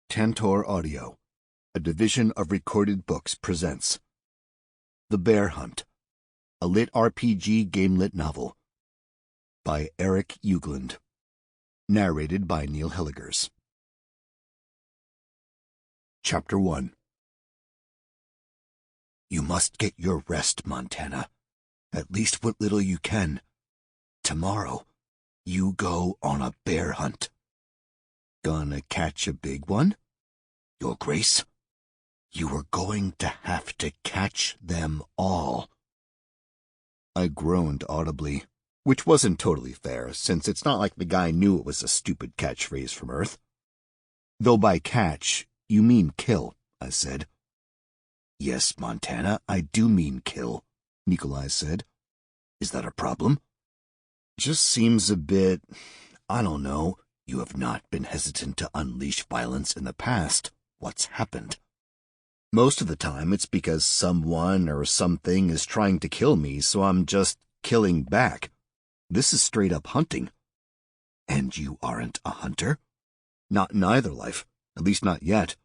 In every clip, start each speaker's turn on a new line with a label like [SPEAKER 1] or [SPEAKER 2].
[SPEAKER 1] Tantor Audio, a division of Recorded Books, presents The Bear Hunt, a LitRPG GameLit novel by Eric Ugland, narrated by Neil Hellegers. Chapter 1. You must get your rest, Montana. At least what little you can. Tomorrow, you go on a bear hunt. Gonna catch a big one? Your Grace, you are going to have to catch them all. I groaned audibly, which wasn't totally fair, since it's not like the guy knew it was a stupid catchphrase from Earth. Though by catch, you mean kill, I said. Yes, Montana, I do mean kill, Nikolai said. Is that a problem? Just seems a bit, I don't know. You have not been hesitant to unleash violence in the past. What's happened? Most of the time it's because someone or something is trying to kill me, so I'm just killing back. This is straight up hunting. And you aren't a hunter? Not in either life, at least not yet.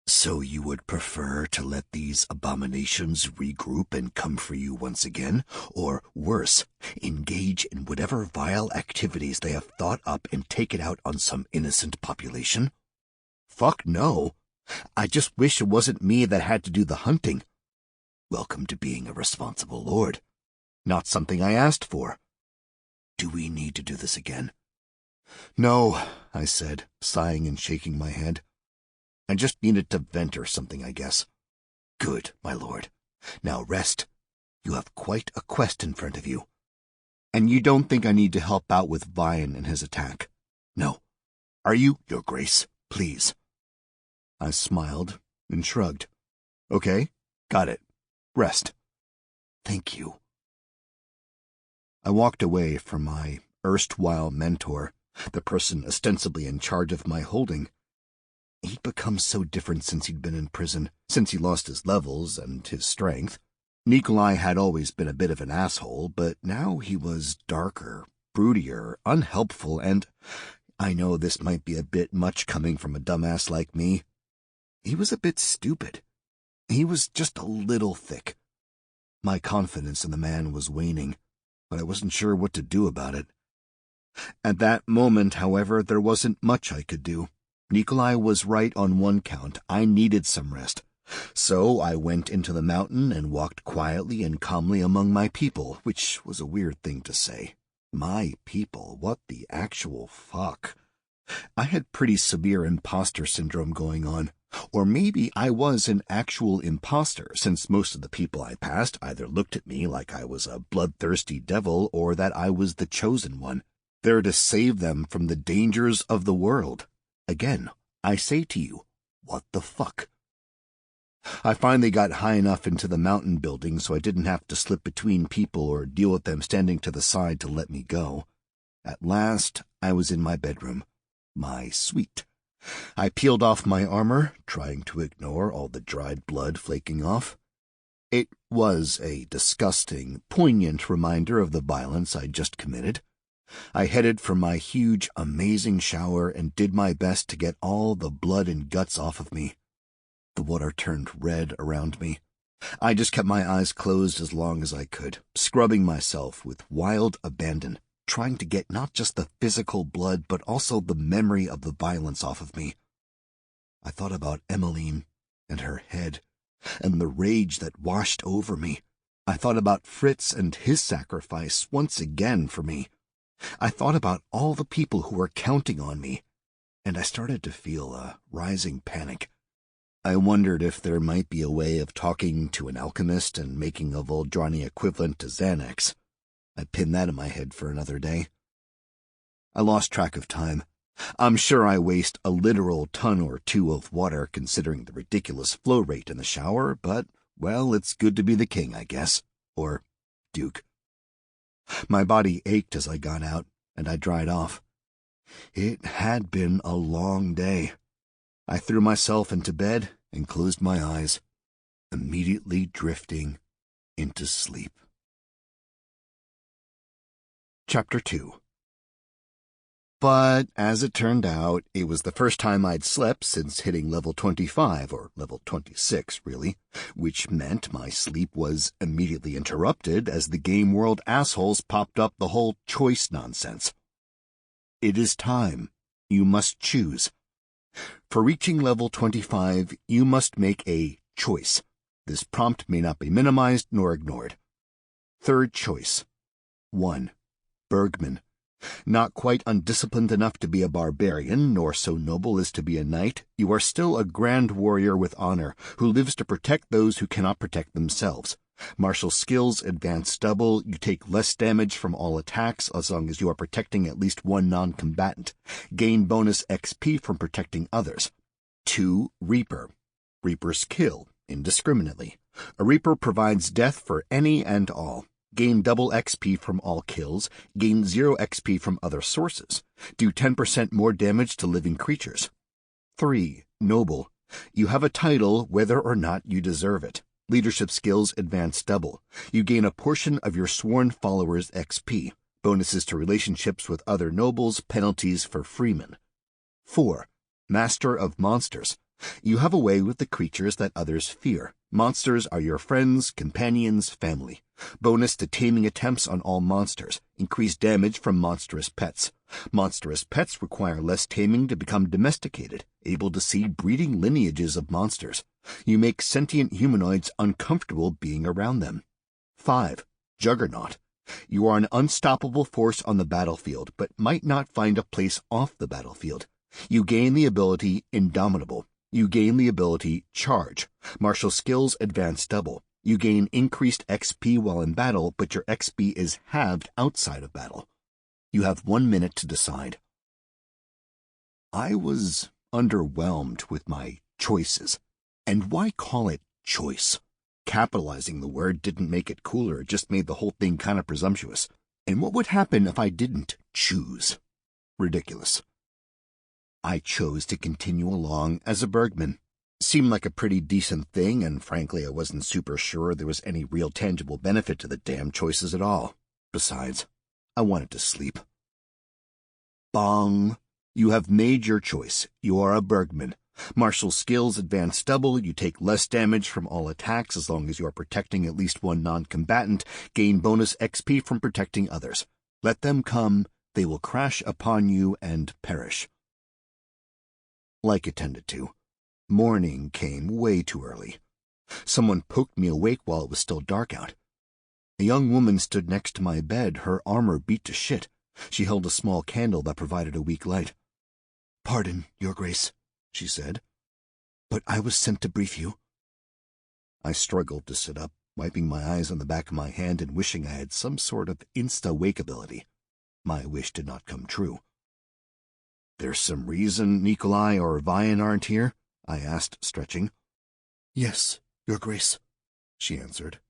[SPEAKER 1] So you would prefer to let these abominations regroup and come for you once again? Or worse, engage in whatever vile activities they have thought up and take it out on some innocent population? Fuck no. I just wish it wasn't me that had to do the hunting. Welcome to being a responsible lord. Not something I asked for. Do we need to do this again? No, I said, sighing and shaking my head. I just needed to vent or something, I guess. Good, my lord. Now rest. You have quite a quest in front of you. And you don't think I need to help out with Vian and his attack? No. Are you, Your Grace? Please. I smiled and shrugged. Okay, got it. Rest. Thank you. I walked away from my erstwhile mentor, the person ostensibly in charge of my holding. He'd become so different since he'd been in prison, since he lost his levels and his strength. Nikolai had always been a bit of an asshole, but now he was darker, broodier, unhelpful, and I know this might be a bit much coming from a dumbass like me. He was a bit stupid. He was just a little thick. My confidence in the man was waning, but I wasn't sure what to do about it. At that moment, however, there wasn't much I could do. Nikolai was right on one count. I needed some rest. So I went into the mountain and walked quietly and calmly among my people, which was a weird thing to say. My people, what the actual fuck? I had pretty severe imposter syndrome going on. Or maybe I was an actual imposter, since most of the people I passed either looked at me like I was a bloodthirsty devil or that I was the chosen one, there to save them from the dangers of the world. Again, I say to you, what the fuck? I finally got high enough into the mountain building so I didn't have to slip between people or deal with them standing to the side to let me go. At last, I was in my bedroom. My suite. I peeled off my armor, trying to ignore all the dried blood flaking off. It was a disgusting, poignant reminder of the violence I'd just committed. I headed for my huge, amazing shower and did my best to get all the blood and guts off of me. The water turned red around me. I just kept my eyes closed as long as I could, scrubbing myself with wild abandon, trying to get not just the physical blood, but also the memory of the violence off of me. I thought about Emmeline and her head, and the rage that washed over me. I thought about Fritz and his sacrifice once again for me. I thought about all the people who were counting on me, and I started to feel a rising panic. I wondered if there might be a way of talking to an alchemist and making a Voldrani equivalent to Xanax. I pinned that in my head for another day. I lost track of time. I'm sure I waste a literal ton or two of water considering the ridiculous flow rate in the shower, but, well, it's good to be the king, I guess. Or Duke. My body ached as I got out, and I dried off. It had been a long day. I threw myself into bed and closed my eyes, immediately drifting into sleep. Chapter 2. But as it turned out, it was the first time I'd slept since hitting level 25, or level 26, really, which meant my sleep was immediately interrupted as the game world assholes popped up the whole choice nonsense. It is time. You must choose. For reaching level 25, you must make a choice. This prompt may not be minimized nor ignored. Third choice. 1. Bergman. Not quite undisciplined enough to be a barbarian, nor so noble as to be a knight, you are still a grand warrior with honor, who lives to protect those who cannot protect themselves. Martial skills advance double, you take less damage from all attacks as long as you are protecting at least one non-combatant. Gain bonus XP from protecting others. 2. Reaper. Reapers kill, indiscriminately. A Reaper provides death for any and all. Gain double XP from all kills, gain 0 XP from other sources. Do 10% more damage to living creatures. 3. Noble. You have a title whether or not you deserve it. Leadership skills advance double. You gain a portion of your sworn followers' XP. Bonuses to relationships with other nobles, penalties for freemen. 4. Master of Monsters. You have a way with the creatures that others fear. Monsters are your friends, companions, family. Bonus to taming attempts on all monsters. Increased damage from monstrous pets. Monstrous pets require less taming to become domesticated, able to see breeding lineages of monsters. You make sentient humanoids uncomfortable being around them. 5. Juggernaut. You are an unstoppable force on the battlefield, but might not find a place off the battlefield. You gain the ability Indomitable. You gain the ability Charge. Martial skills advance double. You gain increased XP while in battle, but your XP is halved outside of battle. You have 1 minute to decide. I was underwhelmed with my choices. And why call it choice? Capitalizing the word didn't make it cooler, it just made the whole thing kind of presumptuous. And what would happen if I didn't choose? Ridiculous. I chose to continue along as a Bergman. Seemed like a pretty decent thing, and frankly, I wasn't super sure there was any real tangible benefit to the damn choices at all. Besides, I wanted to sleep. Bong. You have made your choice. You are a Bergman. Martial skills advance double, you take less damage from all attacks as long as you are protecting at least one non-combatant, gain bonus XP from protecting others. Let them come, they will crash upon you and perish. Like it tended to. Morning came way too early. Someone poked me awake while it was still dark out. A young woman stood next to my bed, her armor beat to shit. She held a small candle that provided a weak light. "Pardon, Your Grace," she said, "but I was sent to brief you." I struggled to sit up, wiping my eyes on the back of my hand and wishing I had some sort of insta-wake ability. My wish did not come true. "There's some reason Nikolai or Vian aren't here?" I asked, stretching. "Yes, Your Grace," she answered,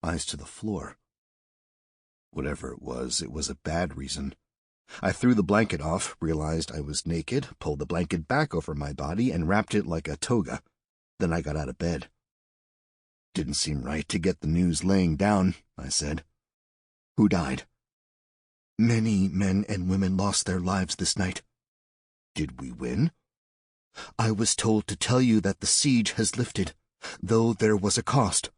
[SPEAKER 1] eyes to the floor. Whatever it was a bad reason. I threw the blanket off, realized I was naked, pulled the blanket back over my body, and wrapped it like a toga. Then I got out of bed. "Didn't seem right to get the news laying down," I said. "Who died?" "Many men and women lost their lives this night." "Did we win?" "I was told to tell you that the siege has lifted, though there was a cost."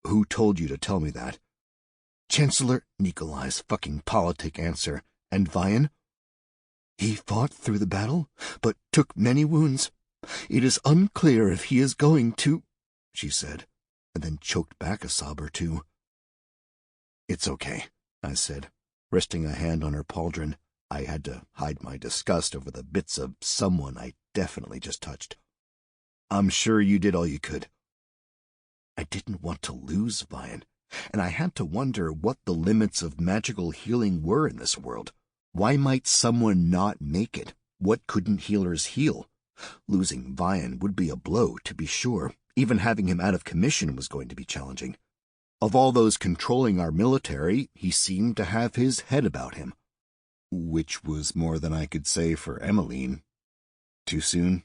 [SPEAKER 1] "Who told you to tell me that?" "Chancellor Nikolai's fucking politic answer. And Vian? He fought through the battle, but took many wounds. It is unclear if he is going to," she said, and then choked back a sob or two. "It's okay," I said, resting a hand on her pauldron. I had to hide my disgust over the bits of someone I definitely just touched. "I'm sure you did all you could." I didn't want to lose Vian, and I had to wonder what the limits of magical healing were in this world. Why might someone not make it? What couldn't healers heal? Losing Vian would be a blow, to be sure. Even having him out of commission was going to be challenging. Of all those controlling our military, he seemed to have his head about him. Which was more than I could say for Emmeline. Too soon?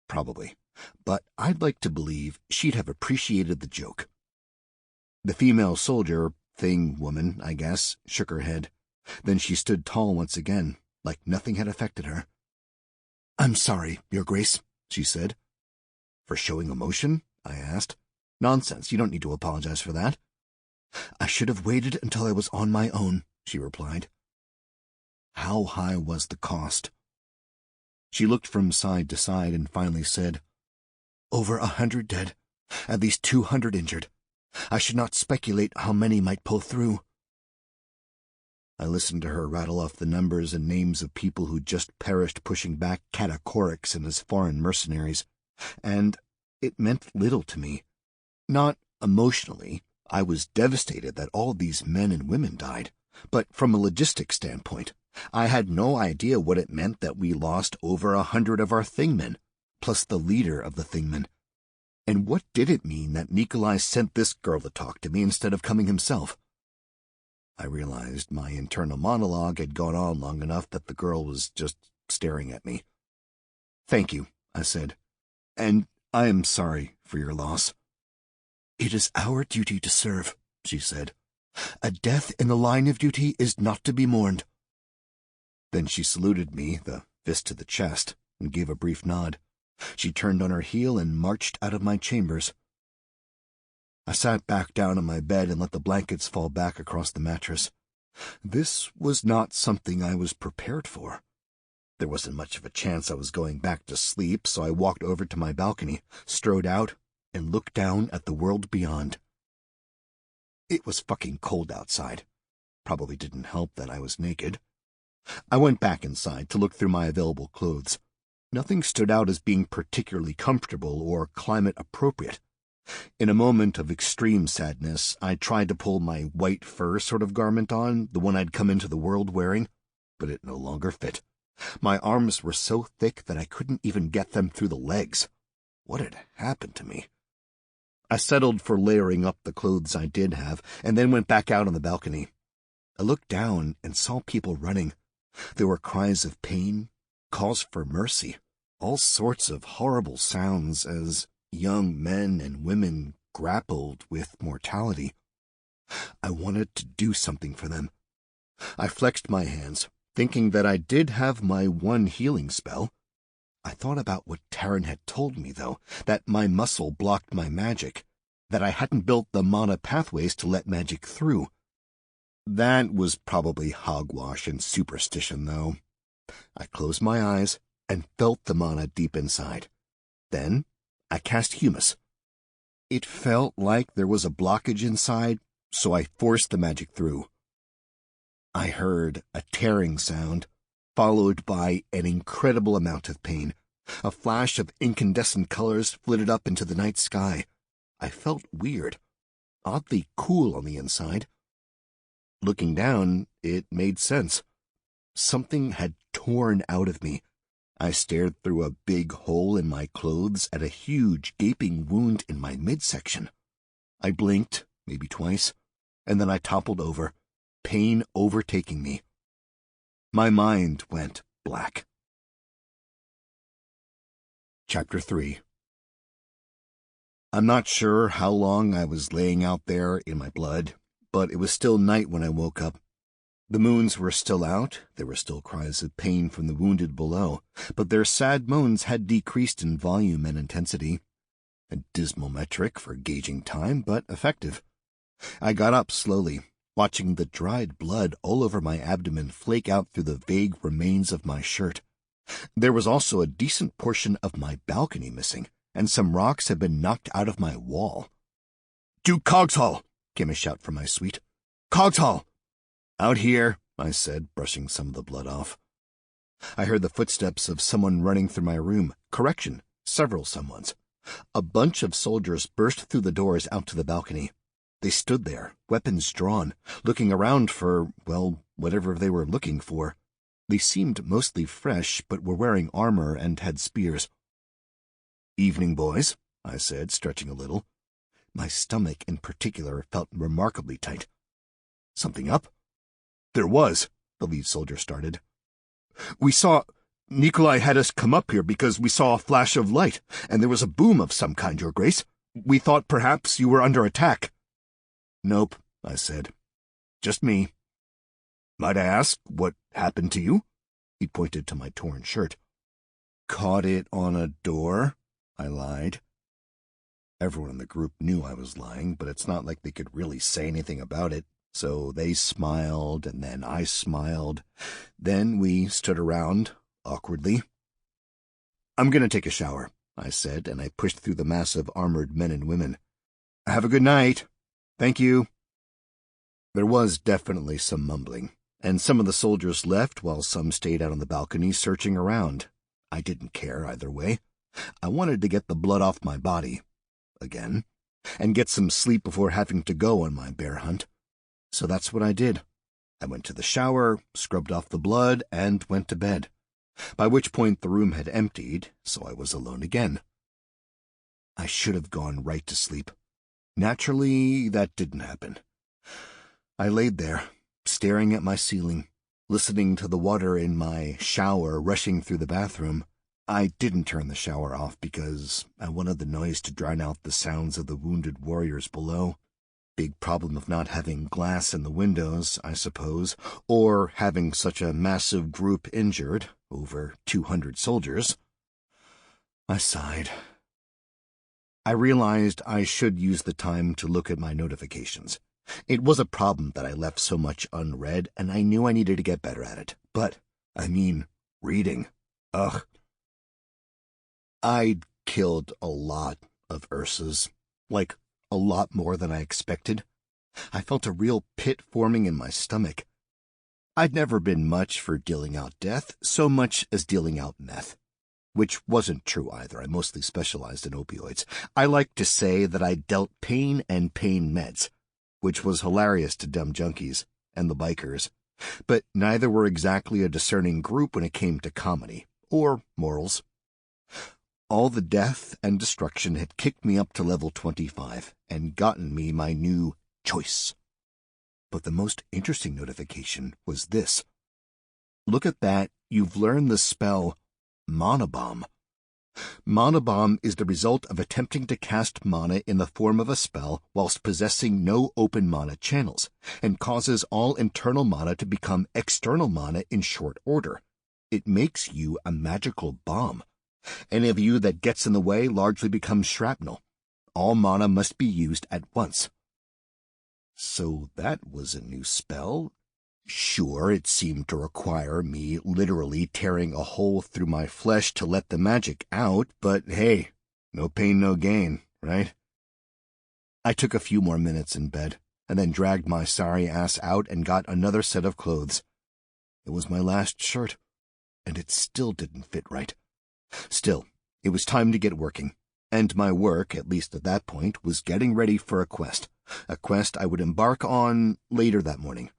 [SPEAKER 1] Probably. But I'd like to believe she'd have appreciated the joke. The female soldier, woman, I guess, shook her head. Then she stood tall once again. like nothing had affected her. "I'm sorry, Your Grace," she said. "For showing emotion?" I asked. "Nonsense, you don't need to apologize for that." "I should have waited until I was on my own," she replied. How high was the cost? She looked from side to side and finally said, "Over 100 dead, at least 200 injured. I should not speculate how many might pull through." I listened to her rattle off the numbers and names of people who just perished pushing back Katakoriks and his foreign mercenaries, and it meant little to me. Not emotionally. I was devastated that all these men and women died, but from a logistics standpoint, I had no idea what it meant that we lost over 100 of our Thingmen, plus the leader of the Thingmen. And what did it mean that Nikolai sent this girl to talk to me instead of coming himself? I realized my internal monologue had gone on long enough that the girl was just staring at me. "Thank you," I said, "and I am sorry for your loss." "It is our duty to serve," she said. "A death in the line of duty is not to be mourned." Then she saluted me, the fist to the chest, and gave a brief nod. She turned on her heel and marched out of my chambers. I sat back down on my bed and let the blankets fall back across the mattress. This was not something I was prepared for. There wasn't much of a chance I was going back to sleep, so I walked over to my balcony, strode out, and looked down at the world beyond. It was fucking cold outside. Probably didn't help that I was naked. I went back inside to look through my available clothes. Nothing stood out as being particularly comfortable or climate appropriate. In a moment of extreme sadness, I tried to pull my white fur sort of garment on, the one I'd come into the world wearing, but it no longer fit. My arms were so thick that I couldn't even get them through the legs. What had happened to me? I settled for layering up the clothes I did have, and then went back out on the balcony. I looked down and saw people running. There were cries of pain, calls for mercy, all sorts of horrible sounds as young men and women grappled with mortality. I wanted to do something for them. I flexed my hands, thinking that I did have my one healing spell. I thought about what Taryn had told me, though, that my muscle blocked my magic, that I hadn't built the mana pathways to let magic through. That was probably hogwash and superstition, though. I closed my eyes and felt the mana deep inside. Then I cast Humus. It felt like there was a blockage inside, so I forced the magic through. I heard a tearing sound, followed by an incredible amount of pain. A flash of incandescent colors flitted up into the night sky. I felt weird, oddly cool on the inside. Looking down, it made sense. Something had torn out of me. I stared through a big hole in my clothes at a huge gaping wound in my midsection. I blinked, maybe twice, and then I toppled over, pain overtaking me. My mind went black. Chapter 3. I'm not sure how long I was laying out there in my blood, but it was still night when I woke up. The moons were still out, there were still cries of pain from the wounded below, but their sad moans had decreased in volume and intensity. A dismal metric for gauging time, but effective. I got up slowly, watching the dried blood all over my abdomen flake out through the vague remains of my shirt. There was also a decent portion of my balcony missing, and some rocks had been knocked out of my wall. "To Coggeshall!" came a shout from my suite. "Coggeshall!" "Out here," I said, brushing some of the blood off. I heard the footsteps of someone running through my room. Correction, several someones. A bunch of soldiers burst through the doors out to the balcony. They stood there, weapons drawn, looking around for, well, whatever they were looking for. They seemed mostly fresh, but were wearing armor and had spears. "Evening, boys," I said, stretching a little. My stomach, in particular, felt remarkably tight. "Something up?" "There was," the lead soldier started. "We saw... Nikolai had us come up here because we saw a flash of light, and there was a boom of some kind, Your Grace. We thought perhaps you were under attack." "Nope," I said. "Just me." "Might I ask what happened to you?" He pointed to my torn shirt. Caught it on a door? I lied. Everyone in the group knew I was lying, but it's not like they could really say anything about it. So they smiled, and then I smiled. Then we stood around, awkwardly. I'm going to take a shower, I said, and I pushed through the mass of armored men and women. Have a good night. Thank you. There was definitely some mumbling, and some of the soldiers left while some stayed out on the balcony searching around. I didn't care either way. I wanted to get the blood off my body, again, and get some sleep before having to go on my bear hunt. So that's what I did. I went to the shower, scrubbed off the blood, and went to bed, by which point the room had emptied, so I was alone again. I should have gone right to sleep. Naturally, that didn't happen. I laid there, staring at my ceiling, listening to the water in my shower rushing through the bathroom. I didn't turn the shower off because I wanted the noise to drown out the sounds of the wounded warriors below. Big problem of not having glass in the windows, I suppose, or having such a massive group injured, over 200 soldiers. I sighed. I realized I should use the time to look at my notifications. It was a problem that I left so much unread, and I knew I needed to get better at it. But, reading. Ugh. I'd killed a lot of ursas, like a lot more than I expected. I felt a real pit forming in my stomach. I'd never been much for dealing out death, so much as dealing out meth. Which wasn't true either. I mostly specialized in opioids. I like to say that I dealt pain and pain meds, which was hilarious to dumb junkies and the bikers. But neither were exactly a discerning group when it came to comedy or morals. All the death and destruction had kicked me up to level 25 and gotten me my new choice. But the most interesting notification was this. Look at that, you've learned the spell Mana Bomb. Mana Bomb is the result of attempting to cast mana in the form of a spell whilst possessing no open mana channels, and causes all internal mana to become external mana in short order. It makes you a magical bomb. Any of you that gets in the way largely becomes shrapnel. All mana must be used at once. So that was a new spell. Sure, it seemed to require me literally tearing a hole through my flesh to let the magic out, but hey, no pain, no gain, right? I took a few more minutes in bed, and then dragged my sorry ass out and got another set of clothes. It was my last shirt, and it still didn't fit right. Still, it was time to get working, and my work, at least at that point, was getting ready for a quest I would embark on later that morning.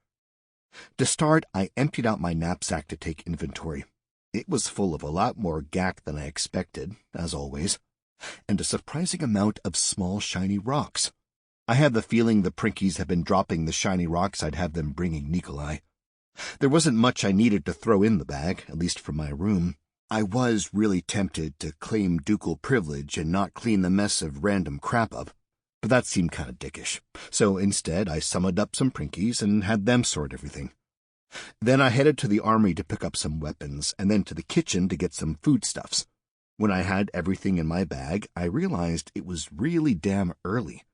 [SPEAKER 1] To start, I emptied out my knapsack to take inventory. It was full of a lot more gack than I expected, as always, and a surprising amount of small shiny rocks. I had the feeling the Prinkies had been dropping the shiny rocks I'd have them bringing Nikolai. There wasn't much I needed to throw in the bag, at least for my room. I was really tempted to claim ducal privilege and not clean the mess of random crap up, but that seemed kind of dickish. So instead, I summoned up some Prinkies and had them sort everything. Then I headed to the armory to pick up some weapons, and then to the kitchen to get some foodstuffs. When I had everything in my bag, I realized it was really damn early.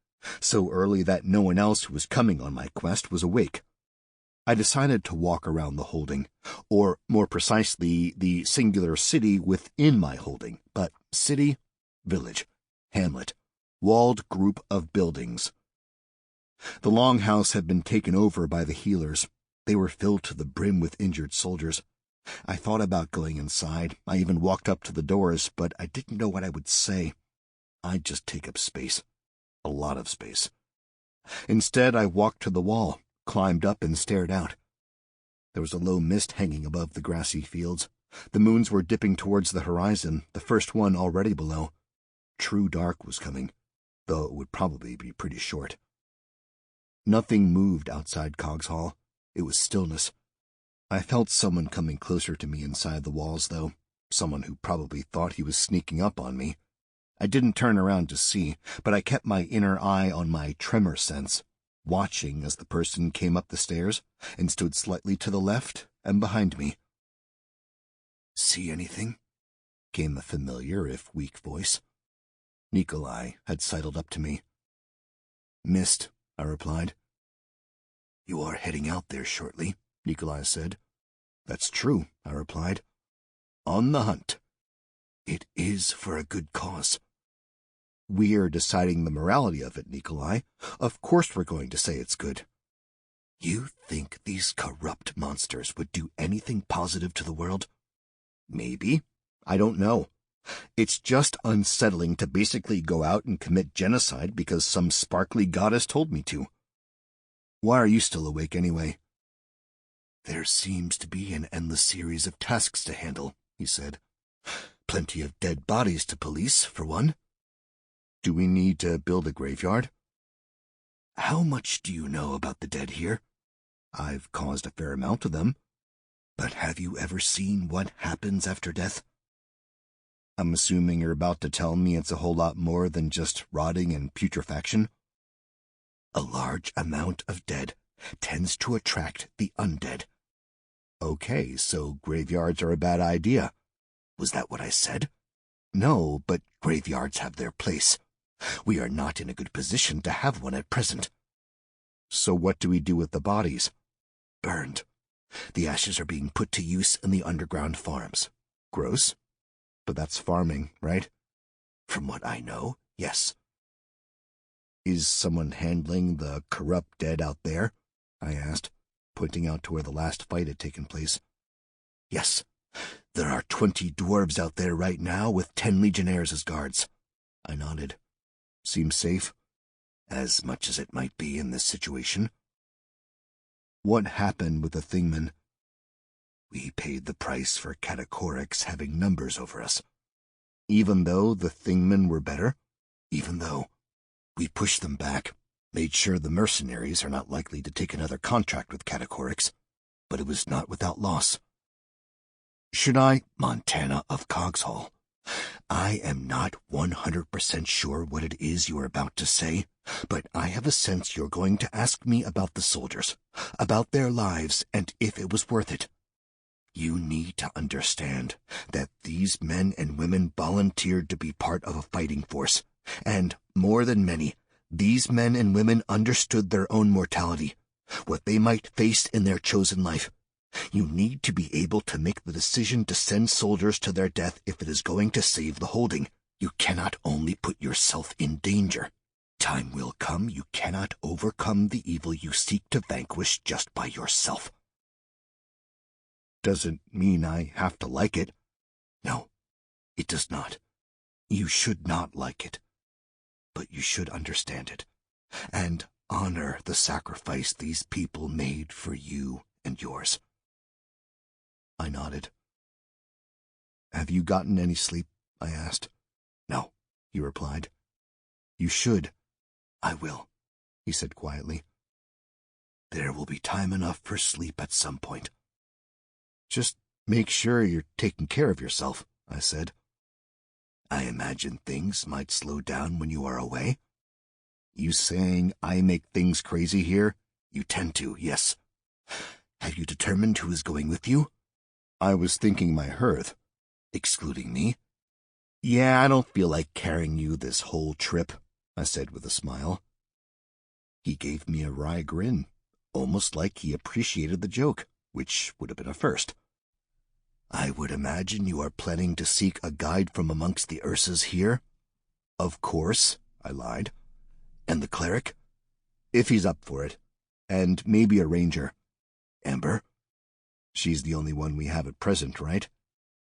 [SPEAKER 1] So early that no one else who was coming on my quest was awake. I decided to walk around the holding, or more precisely, the singular city within my holding, but city, village, hamlet, walled group of buildings. The longhouse had been taken over by the healers. They were filled to the brim with injured soldiers. I thought about going inside. I even walked up to the doors, but I didn't know what I would say. I'd just take up space. A lot of space. Instead, I walked to the wall, climbed up and stared out. There was a low mist hanging above the grassy fields. The moons were dipping towards the horizon, the first one already below. True dark was coming, though it would probably be pretty short. Nothing moved outside Coggeshall. It was stillness. I felt someone coming closer to me inside the walls, though. Someone who probably thought he was sneaking up on me. I didn't turn around to see, but I kept my inner eye on my tremor sense, watching as the person came up the stairs and stood slightly to the left and behind me. See anything? Came a familiar, if weak voice. Nikolai had sidled up to me. Missed, I replied. You are heading out there shortly, Nikolai said. That's true, I replied. On the hunt. It is for a good cause. We're deciding the morality of it, Nikolai. Of course we're going to say it's good. You think these corrupt monsters would do anything positive to the world? Maybe. I don't know. It's just unsettling to basically go out and commit genocide because some sparkly goddess told me to. Why are you still awake anyway? There seems to be an endless series of tasks to handle, he said. Plenty of dead bodies to police, for one. Do we need to build a graveyard? How much do you know about the dead here? I've caused a fair amount of them. But have you ever seen what happens after death? I'm assuming you're about to tell me it's a whole lot more than just rotting and putrefaction. A large amount of dead tends to attract the undead. Okay, so graveyards are a bad idea. Was that what I said? No, but graveyards have their place. We are not in a good position to have one at present. So what do we do with the bodies? Burned. The ashes are being put to use in the underground farms. Gross. But that's farming, right? From what I know, yes. Is someone handling the corrupt dead out there? I asked, pointing out to where the last fight had taken place. Yes. There are 20 dwarves out there right now with 10 legionnaires as guards. I nodded. Seems safe. As much as it might be in this situation. What happened with the Thingmen? We paid the price for categorics having numbers over us. Even though the Thingmen were better, even though we pushed them back, made sure the mercenaries are not likely to take another contract with categorics, but it was not without loss. Should I, Montana of Coggeshall? I am not 100% sure what it is you are about to say, but I have a sense you're going to ask me about the soldiers, about their lives, and if it was worth it. You need to understand that these men and women volunteered to be part of a fighting force, and, more than many, these men and women understood their own mortality, what they might face in their chosen life. You need to be able to make the decision to send soldiers to their death if it is going to save the holding. You cannot only put yourself in danger. Time will come you cannot overcome the evil you seek to vanquish just by yourself. Doesn't mean I have to like it. No, it does not. You should not like it. But you should understand it, and honor the sacrifice these people made for you and yours. I nodded. Have you gotten any sleep? I asked. No, he replied. You should. I will, he said quietly. There will be time enough for sleep at some point. Just make sure you're taking care of yourself, I said. I imagine things might slow down when you are away. You saying I make things crazy here? You tend to, yes. Have you determined who is going with you? I was thinking my hirð. Excluding me? Yeah, I don't feel like carrying you this whole trip, I said with a smile. He gave me a wry grin, almost like he appreciated the joke, which would have been a first. I would imagine you are planning to seek a guide from amongst the ursus here? Of course, I lied. And the cleric? If he's up for it. And maybe a ranger. Amber? She's the only one we have at present, right?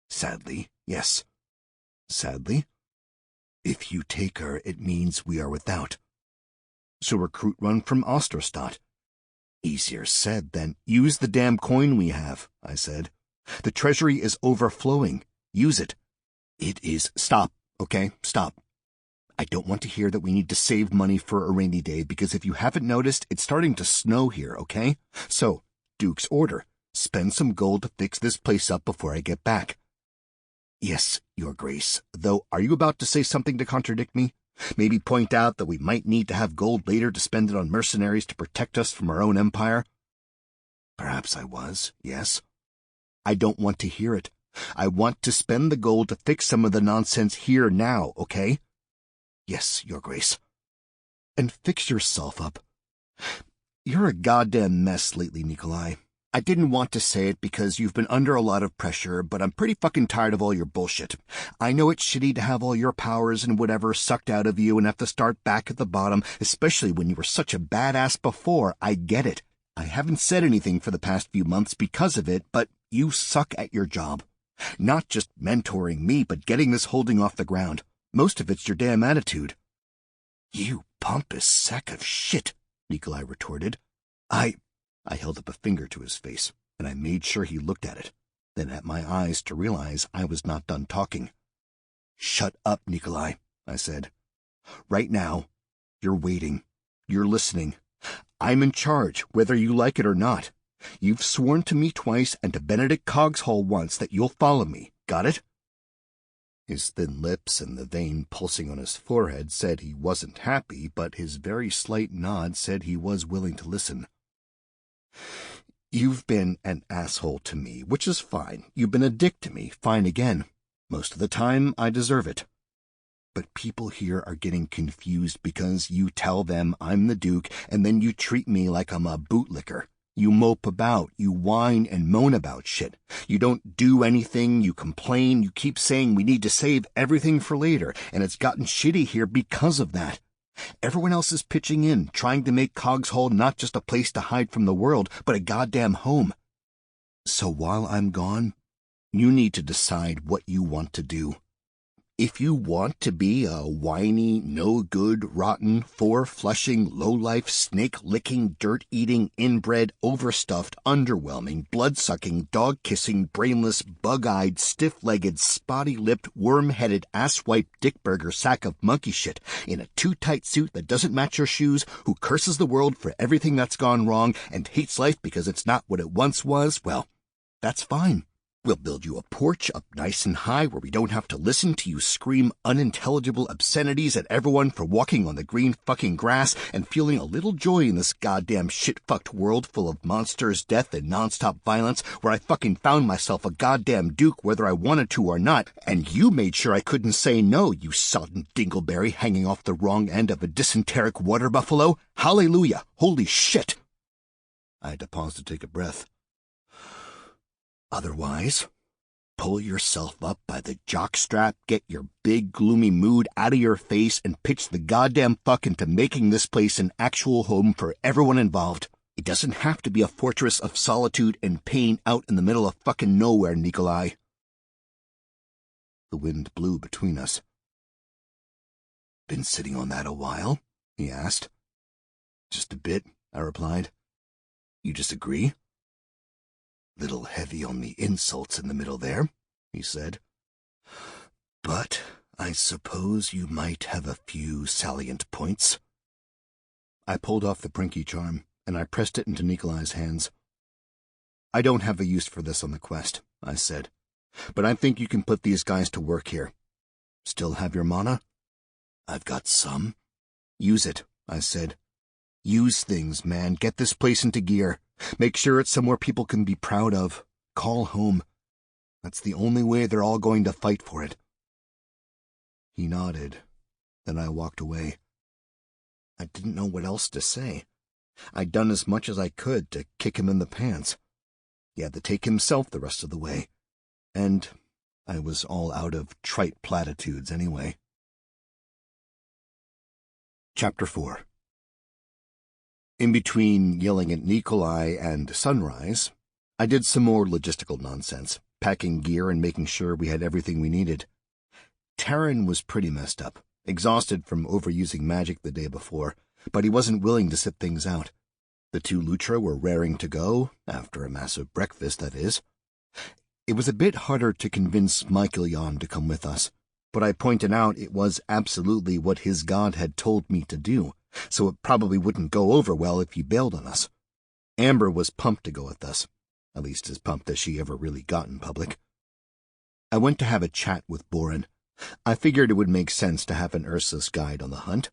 [SPEAKER 1] Sadly, yes. Sadly? If you take her, it means we are without. So recruit one from Osterstadt. Easier said than use the damn coin we have, I said. The treasury is overflowing. Use it. It is. Stop, okay? Stop. I don't want to hear that we need to save money for a rainy day, because if you haven't noticed, it's starting to snow here, okay? So, Duke's order. Spend some gold to fix this place up before I get back. Yes, Your Grace, though are you about to say something to contradict me? Maybe point out that we might need to have gold later to spend it on mercenaries to protect us from our own empire? Perhaps I was, yes. I don't want to hear it. I want to spend the gold to fix some of the nonsense here now, okay? Yes, Your Grace. And fix yourself up. You're a goddamn mess lately, Nikolai. I didn't want to say it because you've been under a lot of pressure, but I'm pretty fucking tired of all your bullshit. I know it's shitty to have all your powers and whatever sucked out of you and have to start back at the bottom, especially when you were such a badass before. I get it. I haven't said anything for the past few months because of it, but you suck at your job. Not just mentoring me, but getting this holding off the ground. Most of it's your damn attitude. You pompous sack of shit, Nikolai retorted. I held up a finger to his face, and I made sure he looked at it, then at my eyes to realize I was not done talking. Shut up, Nikolai, I said. Right now, you're waiting. You're listening. I'm in charge, whether you like it or not. You've sworn to me twice and to Benedict Coggeshall once that you'll follow me. Got it? His thin lips and the vein pulsing on his forehead said he wasn't happy, but his very slight nod said he was willing to listen. You've been an asshole to me, which is fine. You've been a dick to me, fine again. Most of the time, I deserve it. But people here are getting confused because you tell them I'm the Duke, and then you treat me like I'm a bootlicker. You mope about, you whine and moan about shit. You don't do anything, you complain, you keep saying we need to save everything for later, and it's gotten shitty here because of that. Everyone else is pitching in, trying to make Coggeshall not just a place to hide from the world, but a goddamn home. So while I'm gone, you need to decide what you want to do. If you want to be a whiny, no-good, rotten, four-flushing, low-life, snake-licking, dirt-eating, inbred, overstuffed, underwhelming, blood-sucking, dog-kissing, brainless, bug-eyed, stiff-legged, spotty-lipped, worm-headed, ass-wiped, dick-burger sack of monkey shit in a too-tight suit that doesn't match your shoes, who curses the world for everything that's gone wrong and hates life because it's not what it once was, well, that's fine. We'll build you a porch up nice and high where we don't have to listen to you scream unintelligible obscenities at everyone for walking on the green fucking grass and feeling a little joy in this goddamn shit-fucked world full of monsters, death, and nonstop violence where I fucking found myself a goddamn duke whether I wanted to or not, and you made sure I couldn't say no, you sodden dingleberry hanging off the wrong end of a dysenteric water buffalo. Hallelujah! Holy shit! I had to pause to take a breath. Otherwise, pull yourself up by the jockstrap, get your big, gloomy mood out of your face, and pitch the goddamn fuck into making this place an actual home for everyone involved. It doesn't have to be a fortress of solitude and pain out in the middle of fucking nowhere, Nikolai. The wind blew between us. Been sitting on that a while? He asked. Just a bit, I replied. You disagree? Little heavy on the insults in the middle there, he said. But I suppose you might have a few salient points. I pulled off the Prinky charm, and I pressed it into Nikolai's hands. I don't have a use for this on the quest, I said, but I think you can put these guys to work here. Still have your mana? I've got some. Use it, I said. Use things, man. Get this place into gear. Make sure it's somewhere people can be proud of. Call home. That's the only way they're all going to fight for it. He nodded. Then I walked away. I didn't know what else to say. I'd done as much as I could to kick him in the pants. He had to take himself the rest of the way. And I was all out of trite platitudes anyway. Chapter 4. In between yelling at Nikolai and sunrise, I did some more logistical nonsense, packing gear and making sure we had everything we needed. Taryn was pretty messed up, exhausted from overusing magic the day before, but he wasn't willing to sit things out. The two Lutra were raring to go, after a massive breakfast, that is. It was a bit harder to convince Michaeljon to come with us, but I pointed out it was absolutely what his god had told me to do, so it probably wouldn't go over well if he bailed on us. Amber was pumped to go with us, at least as pumped as she ever really got in public. I went to have a chat with Boren. I figured it would make sense to have an ursus guide on the hunt,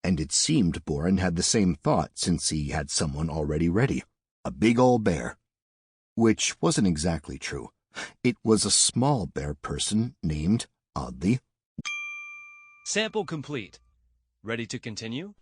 [SPEAKER 1] and it seemed Boren had the same thought since he had someone already ready, a big old bear. Which wasn't exactly true. It was a small bear person named, oddly,
[SPEAKER 2] Sample complete. Ready to continue?